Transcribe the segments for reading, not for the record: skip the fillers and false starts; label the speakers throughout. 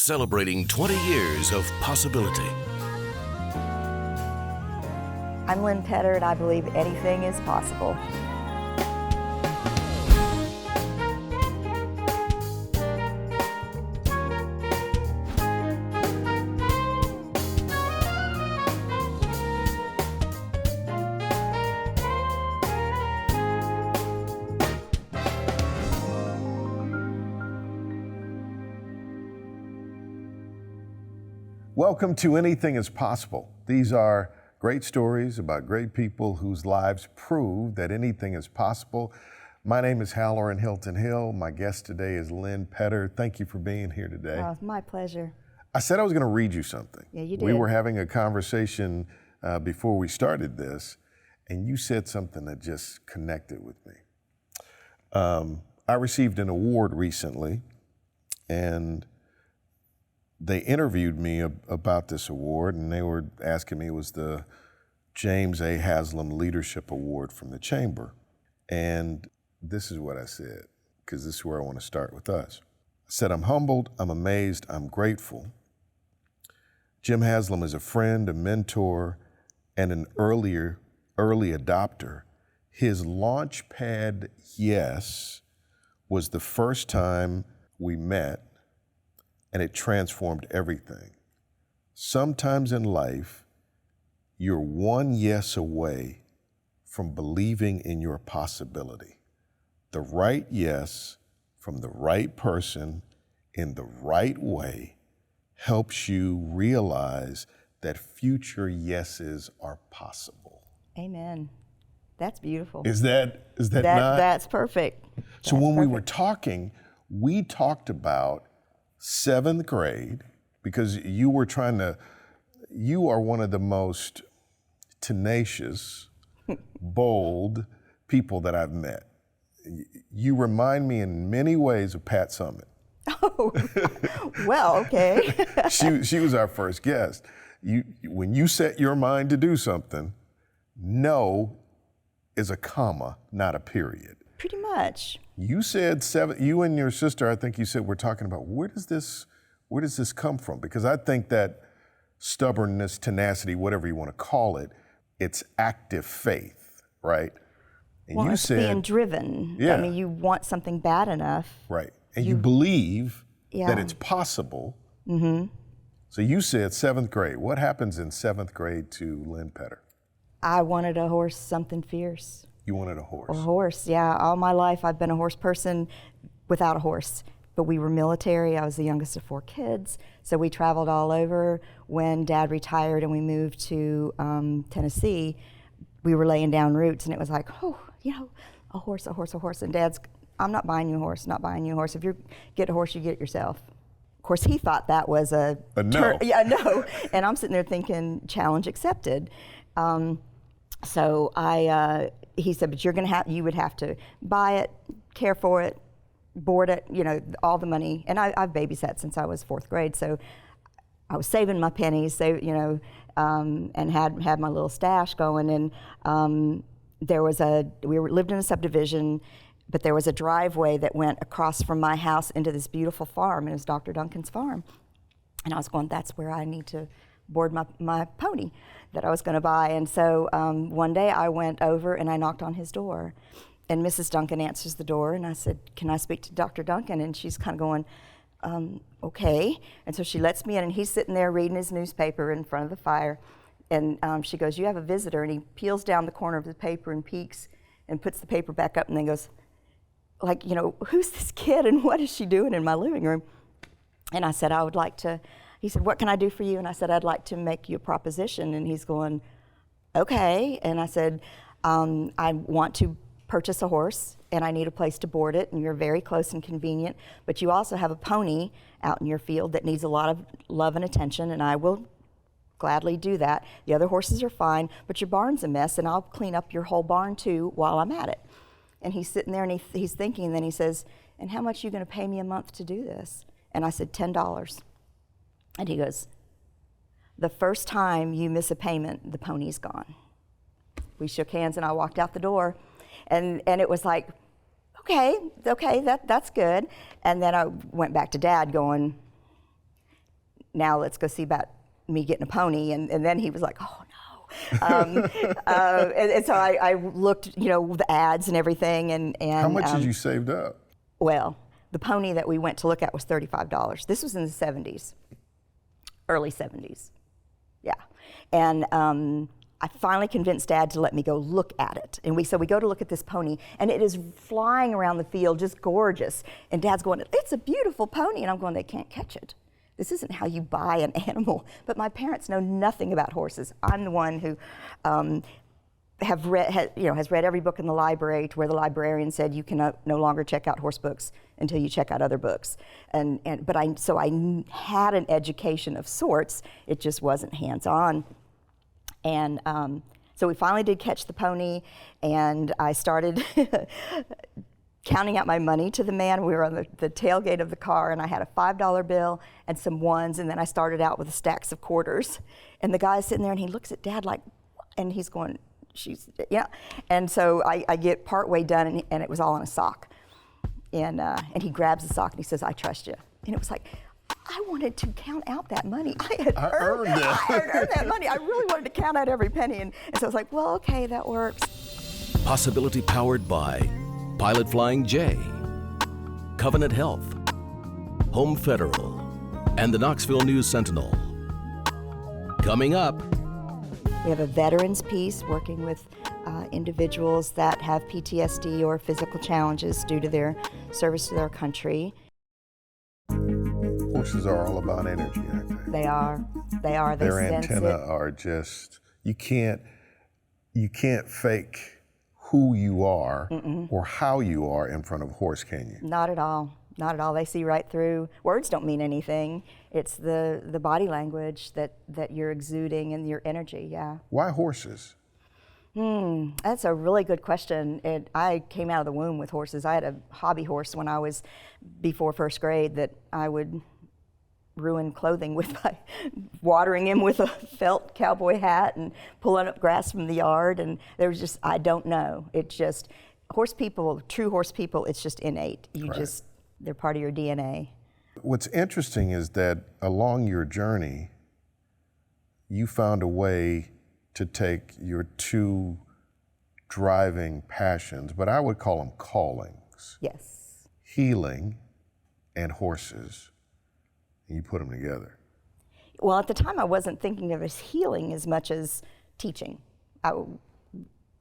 Speaker 1: celebrating 20 years of possibility.
Speaker 2: I'm Lynn Petr, and I believe anything is possible.
Speaker 3: Welcome to Anything is Possible. These are great stories about great people whose lives prove that anything is possible. My name is Halloran Hilton Hill. My guest today is Lynn Petr. Thank you for being here today.
Speaker 2: Oh, it's my pleasure.
Speaker 3: I said I was going to read you something.
Speaker 2: Yeah, you did.
Speaker 3: We were having a conversation before we started this, and you said something that just connected with me. I received an award recently, and they interviewed me about this award, and they were asking me, it was the James A. Haslam Leadership Award from the Chamber. And this is what I said, because this is where I want to start with us. I said, I'm humbled, I'm amazed, I'm grateful. Jim Haslam is a friend, a mentor, and an early adopter. His launchpad yes was the first time we met, and it transformed everything. Sometimes in life, you're one yes away from believing in your possibility. The right yes from the right person in the right way helps you realize that future yeses are possible.
Speaker 2: Amen. That's beautiful.
Speaker 3: Is that not?
Speaker 2: That's perfect.
Speaker 3: So when we were talking, we talked about 7th grade, because you are one of the most tenacious, bold people that I've met. You remind me in many ways of Pat Summitt.
Speaker 2: Oh, well, okay.
Speaker 3: She was our first guest. When you set your mind to do something, no is a comma, not a period.
Speaker 2: Pretty much.
Speaker 3: You said you and your sister, I think you said, we're talking about where does this come from? Because I think that stubbornness, tenacity, whatever you want to call it, it's active faith, right? And
Speaker 2: well,
Speaker 3: you
Speaker 2: it's
Speaker 3: said
Speaker 2: being driven.
Speaker 3: Yeah.
Speaker 2: I mean, you want something bad enough.
Speaker 3: Right. And you believe
Speaker 2: Yeah.
Speaker 3: that it's possible. Mm-hmm. So you said 7th grade. What happens in 7th grade to Lynn Petr?
Speaker 2: I wanted a horse, something fierce.
Speaker 3: You wanted a horse.
Speaker 2: A horse, yeah. All my life I've been a horse person without a horse. But we were military. I was the youngest of 4 kids. So we traveled all over. When Dad retired and we moved to Tennessee, we were laying down roots, and it was like, oh, a horse, a horse, a horse. And Dad's, I'm not buying you a horse, not buying you a horse. If you get a horse, you get it yourself. Of course, he thought that was a
Speaker 3: no.
Speaker 2: Yeah, no. And I'm sitting there thinking, challenge accepted. So he said, but you would have to buy it, care for it, board it, all the money. And I've babysat since I was 4th grade, so I was saving my pennies, and had my little stash going. And we lived in a subdivision, but there was a driveway that went across from my house into this beautiful farm, and it was Dr. Duncan's farm. And I was going, that's where I need to board my pony that I was going to buy. And so one day I went over and I knocked on his door, and Mrs. Duncan answers the door, and I said, can I speak to Dr. Duncan? And she's kind of going, okay. And so she lets me in, and he's sitting there reading his newspaper in front of the fire. And she goes, you have a visitor. And he peels down the corner of the paper and peeks and puts the paper back up and then goes, who's this kid and what is she doing in my living room? And I said, he said, what can I do for you? And I said, I'd like to make you a proposition. And he's going, okay. And I said, I want to purchase a horse, and I need a place to board it, and you're very close and convenient, but you also have a pony out in your field that needs a lot of love and attention, and I will gladly do that. The other horses are fine, but your barn's a mess, and I'll clean up your whole barn too while I'm at it. And he's sitting there, and he's thinking, and then he says, and how much are you going to pay me a month to do this? And I said, $10. And he goes, the first time you miss a payment, the pony's gone. We shook hands, and I walked out the door. And it was like, okay, that's good. And then I went back to Dad going, now let's go see about me getting a pony. And then he was like, oh no. And so I looked, the ads and everything. And
Speaker 3: how much did you saved up?
Speaker 2: Well, the pony that we went to look at was $35. This was in the 70s, early 70s. Yeah. And I finally convinced Dad to let me go look at it. And so we go to look at this pony, and it is flying around the field, just gorgeous. And Dad's going, it's a beautiful pony. And I'm going, they can't catch it. This isn't how you buy an animal. But my parents know nothing about horses. I'm the one who has read every book in the library, to where the librarian said you can no longer check out horse books until you check out other books. So I had an education of sorts. It just wasn't hands-on. And so we finally did catch the pony, and I started counting out my money to the man. We were on the tailgate of the car, and I had a $5 bill and some ones, and then I started out with stacks of quarters. And the guy's sitting there, and he looks at Dad like, and he's going, And so I get partway done, and it was all in a sock. And he grabs the sock, and he says, I trust you. And it was like, I wanted to count out that money. I had earned that money. I really wanted to count out every penny. And so I was like, well, okay, that works.
Speaker 1: Possibility powered by Pilot Flying J, Covenant Health, Home Federal, and the Knoxville News Sentinel. Coming up,
Speaker 2: we have a veterans piece working with individuals that have PTSD or physical challenges due to their service to their country.
Speaker 3: Horses are all about energy, aren't they?
Speaker 2: They are. They
Speaker 3: Their
Speaker 2: sense
Speaker 3: antennae
Speaker 2: it.
Speaker 3: are just, you can't fake who you are or how you are in front of a horse, can you?
Speaker 2: Not at all. Not at all. They see right through. Words don't mean anything. It's the body language that you're exuding and your energy, yeah.
Speaker 3: Why horses?
Speaker 2: That's a really good question. I came out of the womb with horses. I had a hobby horse when I was before first grade that I would ruin clothing with by watering him with a felt cowboy hat and pulling up grass from the yard. And there was just, I don't know. It's just, true horse people, it's just innate. They're part of your DNA.
Speaker 3: What's interesting is that along your journey, you found a way to take your two driving passions, but I would call them callings.
Speaker 2: Yes.
Speaker 3: Healing and horses, and you put them together.
Speaker 2: Well, at the time I wasn't thinking of it as healing as much as teaching. I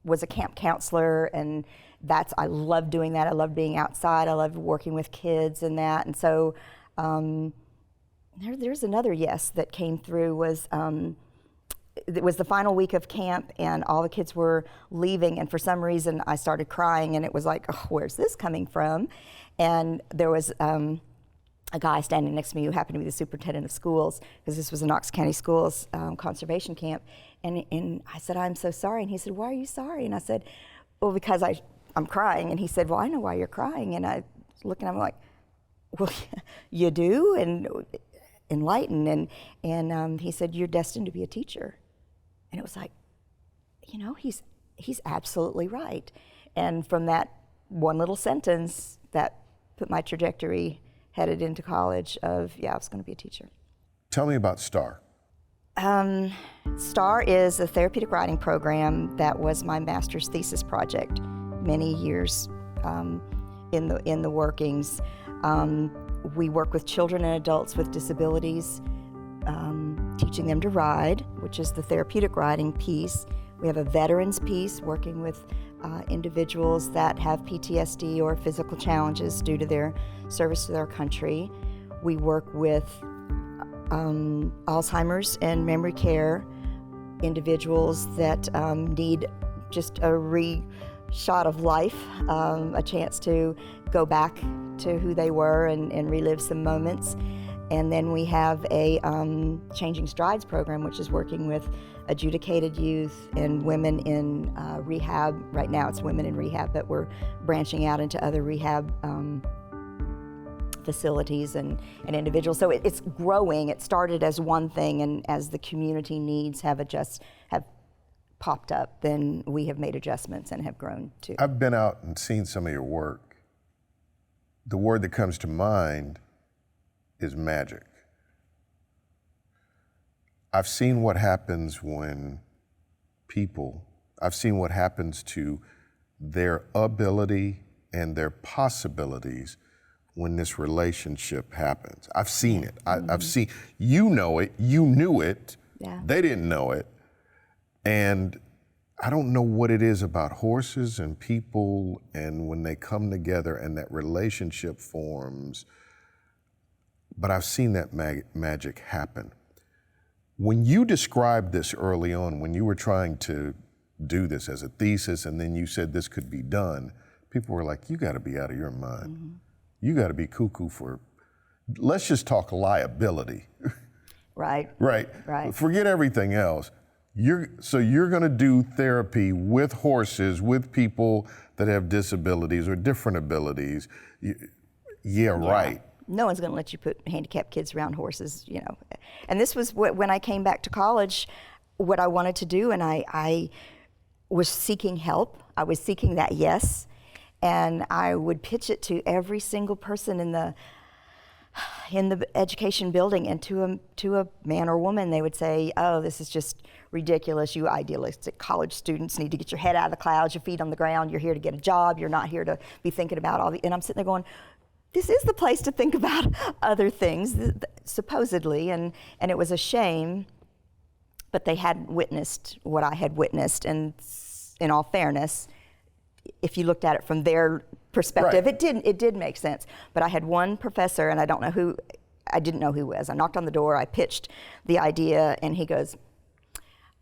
Speaker 2: was a camp counselor, and I love doing that. I love being outside. I love working with kids and that. And so there's another yes that came through was, it was the final week of camp, and all the kids were leaving, and for some reason I started crying, and it was like, oh, where's this coming from? And there was a guy standing next to me who happened to be the superintendent of schools, because this was a Knox County Schools conservation camp, and I said, I'm so sorry. And he said, why are you sorry? And I said, well, because I'm crying. And he said, well, I know why you're crying. And I look, and I'm like, well, you do? And enlighten. And he said, you're destined to be a teacher. And it was like, he's absolutely right. And from that one little sentence, that put my trajectory headed into college of, I was going to be a teacher.
Speaker 3: Tell me about STAR.
Speaker 2: STAR is a therapeutic writing program that was my master's thesis project many years in the workings. We work with children and adults with disabilities, teaching them to ride, which is the therapeutic riding piece. We have a veterans piece working with individuals that have PTSD or physical challenges due to their service to their country. We work with Alzheimer's and memory care individuals that need just a re-shot of life, a chance to go back to who they were and relive some moments. And then we have a Changing Strides program, which is working with adjudicated youth and women in rehab. Right now it's women in rehab, but we're branching out into other rehab facilities and individuals. So it's growing. It started as one thing, and as the community needs have popped up, then we have made adjustments and have grown too.
Speaker 3: I've been out and seen some of your work. The word that comes to mind is magic. I've seen what happens when I've seen what happens to their ability and their possibilities when this relationship happens. I've seen it. I've seen, you know it, you knew it, they didn't know it. And I don't know what it is about horses and people and when they come together and that relationship forms, but I've seen that magic happen. When you described this early on, when you were trying to do this as a thesis and then you said this could be done, people were like, you gotta be out of your mind. You gotta be cuckoo for, let's just talk liability.
Speaker 2: Right.
Speaker 3: Right. Forget everything else. So you're gonna do therapy with horses, with people that have disabilities or different abilities. Right.
Speaker 2: No one's gonna let you put handicapped kids around horses, you know. And this was when I came back to college, what I wanted to do, and I was seeking help. I was seeking that yes, and I would pitch it to every single person in the education building, and to a man or woman, they would say, oh, this is just ridiculous. You idealistic college students need to get your head out of the clouds, your feet on the ground. You're here to get a job. You're not here to be thinking about all the, and I'm sitting there going, this is the place to think about other things, supposedly, and it was a shame, but they hadn't witnessed what I had witnessed, and in all fairness, if you looked at it from their perspective, it did make sense. But I had one professor, and I didn't know who he was. I knocked on the door, I pitched the idea, and he goes,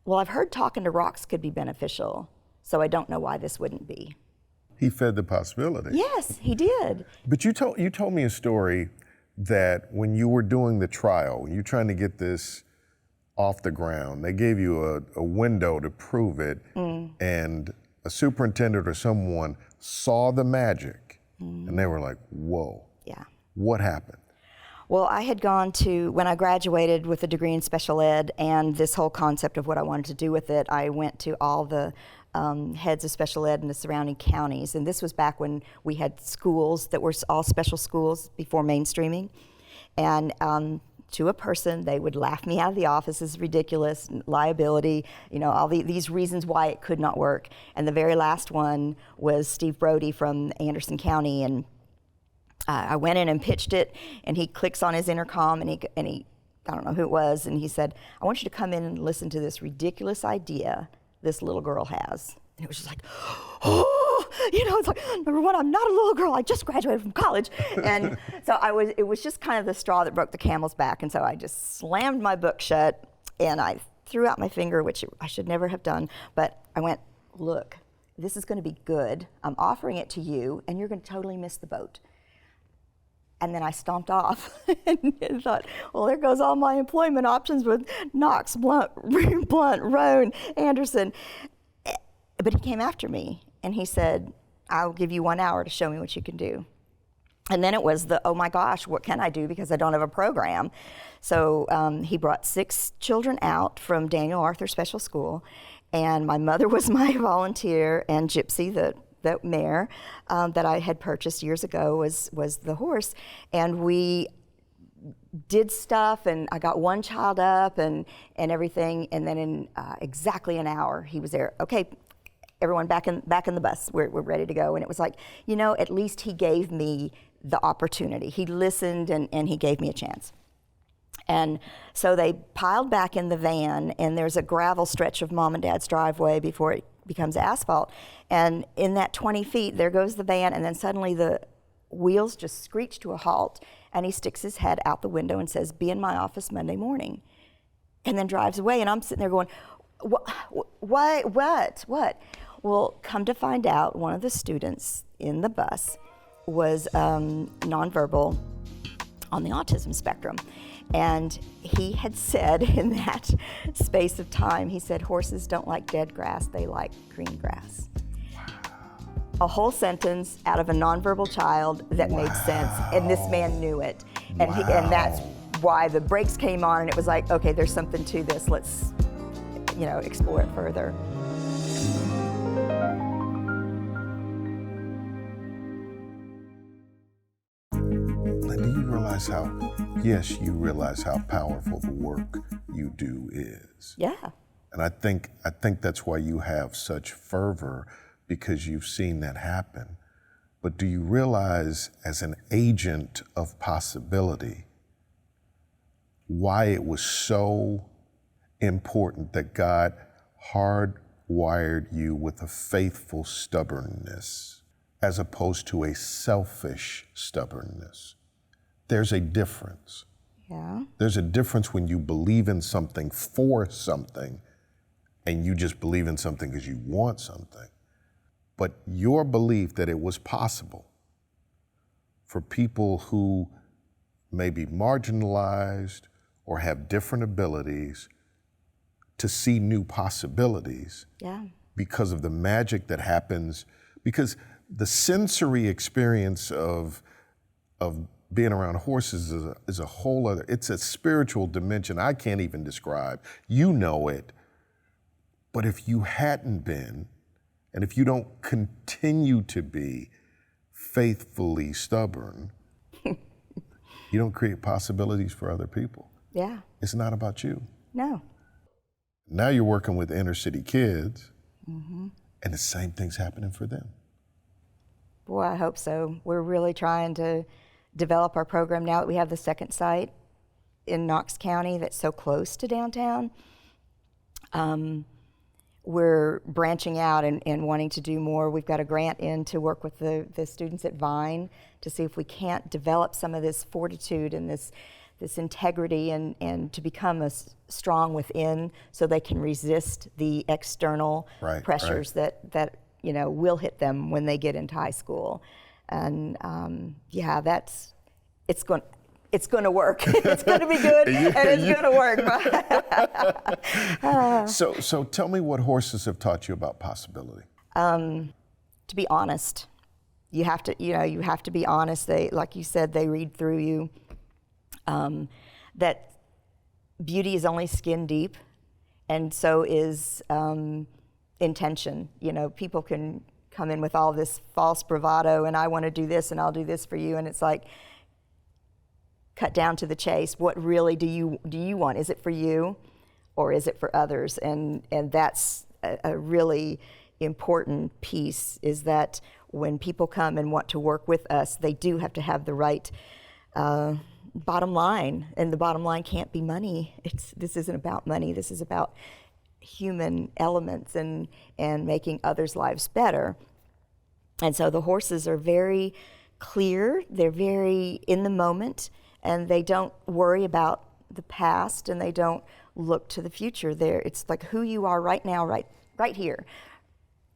Speaker 2: well, I've heard talking to rocks could be beneficial, so I don't know why this wouldn't be.
Speaker 3: He fed the possibility.
Speaker 2: Yes, he did.
Speaker 3: But you told me a story that when you were doing the trial, when you're trying to get this off the ground, they gave you a window to prove it, and a superintendent or someone saw the magic, and they were like, whoa. Yeah. What happened?
Speaker 2: Well, I had gone to, when I graduated with a degree in special ed and this whole concept of what I wanted to do with it, I went to all the heads of special ed in the surrounding counties. And this was back when we had schools that were all special schools before mainstreaming. And to a person, they would laugh me out of the office as ridiculous, liability, you know, all these reasons why it could not work. And the very last one was Steve Brody from Anderson County. And I went in and pitched it, and he clicks on his intercom, and he, I don't know who it was, and he said, I want you to come in and listen to this ridiculous idea this little girl has. And it was just like, oh, you know, it's like, number one, I'm not a little girl, I just graduated from college. And so it was just kind of the straw that broke the camel's back. And so I just slammed my book shut, and I threw out my finger, which I should never have done. But I went, look, this is gonna be good. I'm offering it to you, and you're gonna totally miss the boat. And then I stomped off and thought, well, there goes all my employment options with Knox, Blunt, Roan, Anderson. But he came after me, and he said, I'll give you 1 hour to show me what you can do. And then it was oh my gosh, what can I do, because I don't have a program. So he brought 6 children out from Daniel Arthur Special School, and my mother was my volunteer, and Gypsy, the mare that I had purchased years ago was the horse. And we did stuff, and I got one child up and everything, and then in exactly an hour he was there. Okay, everyone back in the bus, we're ready to go. And it was like, you know, at least he gave me the opportunity. He listened, and he gave me a chance. And so they piled back in the van, and there's a gravel stretch of Mom and Dad's driveway before it becomes asphalt. And in that 20 feet, there goes the van, and then suddenly the wheels just screech to a halt, and he sticks his head out the window and says, be in my office Monday morning, and then drives away. And I'm sitting there going, what? Well, come to find out, one of the students in the bus was nonverbal on the autism spectrum. And he had said in that space of time, he said, horses don't like dead grass, they like green grass. A whole sentence out of a nonverbal child that made sense, and this man knew it. And, and that's why the brakes came on, and it was like, okay, there's something to this, let's, you know, explore it further.
Speaker 3: Do you realize how yes, you realize how powerful the work you do is.
Speaker 2: Yeah.
Speaker 3: And I think that's why you have such fervor, because you've seen that happen. But do you realize, as an agent of possibility, why it was so important that God hardwired you with a faithful stubbornness as opposed to a selfish stubbornness? There's a difference.
Speaker 2: Yeah.
Speaker 3: There's a difference when you believe in something for something and you just believe in something because you want something. But your belief that it was possible for people who may be marginalized or have different abilities to see new possibilities,
Speaker 2: Yeah.
Speaker 3: because of the magic that happens, because the sensory experience of being around horses is a whole other, it's a spiritual dimension I can't even describe. You know it. But if you hadn't been, and if you don't continue to be faithfully stubborn, you don't create possibilities for other people.
Speaker 2: Yeah.
Speaker 3: It's not about you.
Speaker 2: No.
Speaker 3: Now you're working with inner city kids, and the same thing's happening for them.
Speaker 2: Boy, I hope so. We're really trying to develop our program now that we have the second site in Knox County that's so close to downtown. We're branching out and wanting to do more. We've got a grant in to work with the students at Vine to see if we can't develop some of this fortitude and this integrity and to become strong within, so they can resist the external pressures that will hit them when they get into high school. And it's going to work. It's going to be good, and it's going to work.
Speaker 3: So tell me what horses have taught you about possibility.
Speaker 2: To be honest. You have to be honest. They, like you said, they read through you. That beauty is only skin deep, and so is intention. People can come in with all this false bravado, and I want to do this, and I'll do this for you, and it's like, cut down to the chase. What really do you want? Is it for you, or is it for others? And that's a really important piece, is that when people come and want to work with us, they do have to have the right bottom line, and the bottom line can't be money. This isn't about money. This is about human elements and making others' lives better. And so the horses are very clear. They're very in the moment, and they don't worry about the past, and they don't look to the future. It's like who you are right now, right here,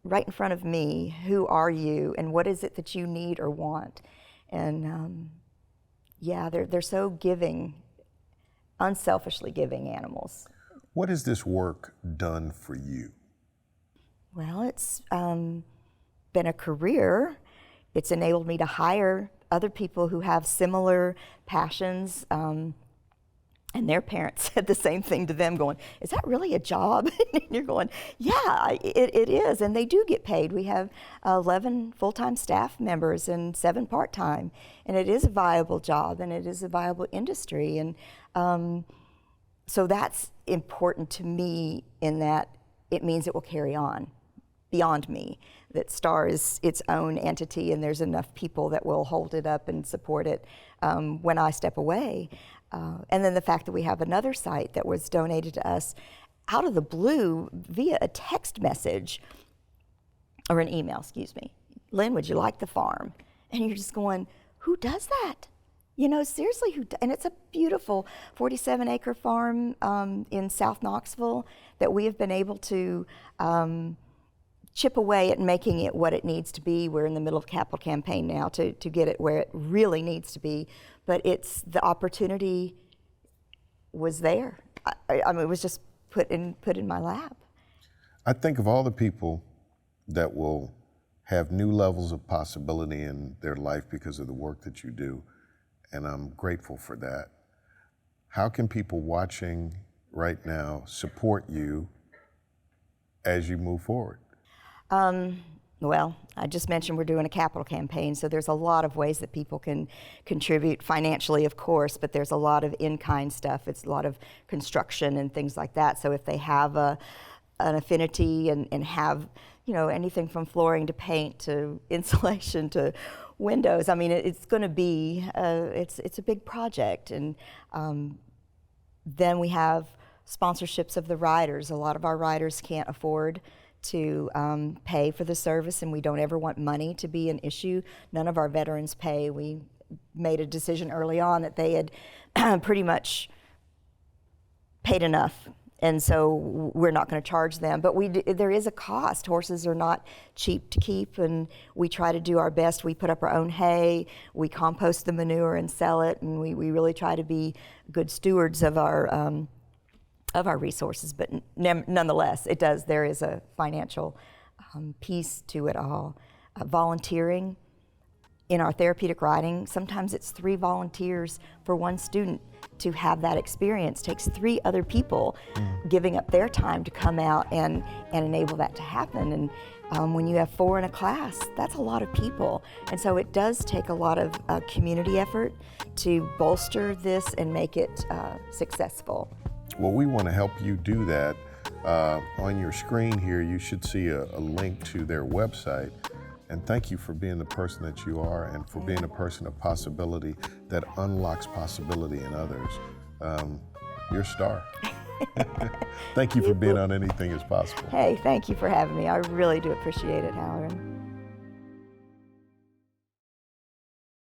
Speaker 2: right in front of me. Who are you, and what is it that you need or want? And they're so giving, unselfishly giving animals.
Speaker 3: What has this work done for you?
Speaker 2: Well, it's been a career. It's enabled me to hire other people who have similar passions, and their parents said the same thing to them, going, is that really a job? And you're going, yeah, it is, and they do get paid. We have 11 full-time staff members and 7 part-time, and it is a viable job, and it is a viable industry, and so that's important to me, in that it means it will carry on beyond me, that STAR is its own entity, and there's enough people that will hold it up and support it when I step away. And then the fact that we have another site that was donated to us out of the blue via a text message, or an email, excuse me. Lynn, would you like the farm? And you're just going, who does that? Seriously, and it's a beautiful 47-acre farm in South Knoxville that we have been able to chip away at making it what it needs to be. We're in the middle of a capital campaign now to get it where it really needs to be, but the opportunity was there. I mean, it was just put in my lap.
Speaker 3: I think of all the people that will have new levels of possibility in their life because of the work that you do, and I'm grateful for that. How can people watching right now support you as you move forward?
Speaker 2: Well, I just mentioned we're doing a capital campaign, so there's a lot of ways that people can contribute financially, of course, but there's a lot of in-kind stuff. It's a lot of construction and things like that. So if they have an affinity and have, you know, anything from flooring to paint to insulation to windows, I mean, it's going to be, it's a big project. And then we have sponsorships of the riders. A lot of our riders can't afford to pay for the service, and we don't ever want money to be an issue. None of our veterans pay. We made a decision early on that they had pretty much paid enough, and so we're not going to charge them. But there is a cost. Horses are not cheap to keep, and we try to do our best. We put up our own hay, we compost the manure and sell it, and we really try to be good stewards of our resources, but nonetheless, there is a financial piece to it all. Volunteering in our therapeutic riding, sometimes it's 3 volunteers for 1 student to have that experience. It takes 3 other people giving up their time to come out and enable that to happen. And when you have 4 in a class, that's a lot of people. And so it does take a lot of community effort to bolster this and make it successful.
Speaker 3: Well, we want to help you do that. On your screen here, you should see a link to their website. And thank you for being the person that you are and for being a person of possibility that unlocks possibility in others. You're a star. Thank you for being on Anything Is Possible.
Speaker 2: Hey, thank you for having me. I really do appreciate it, Howard.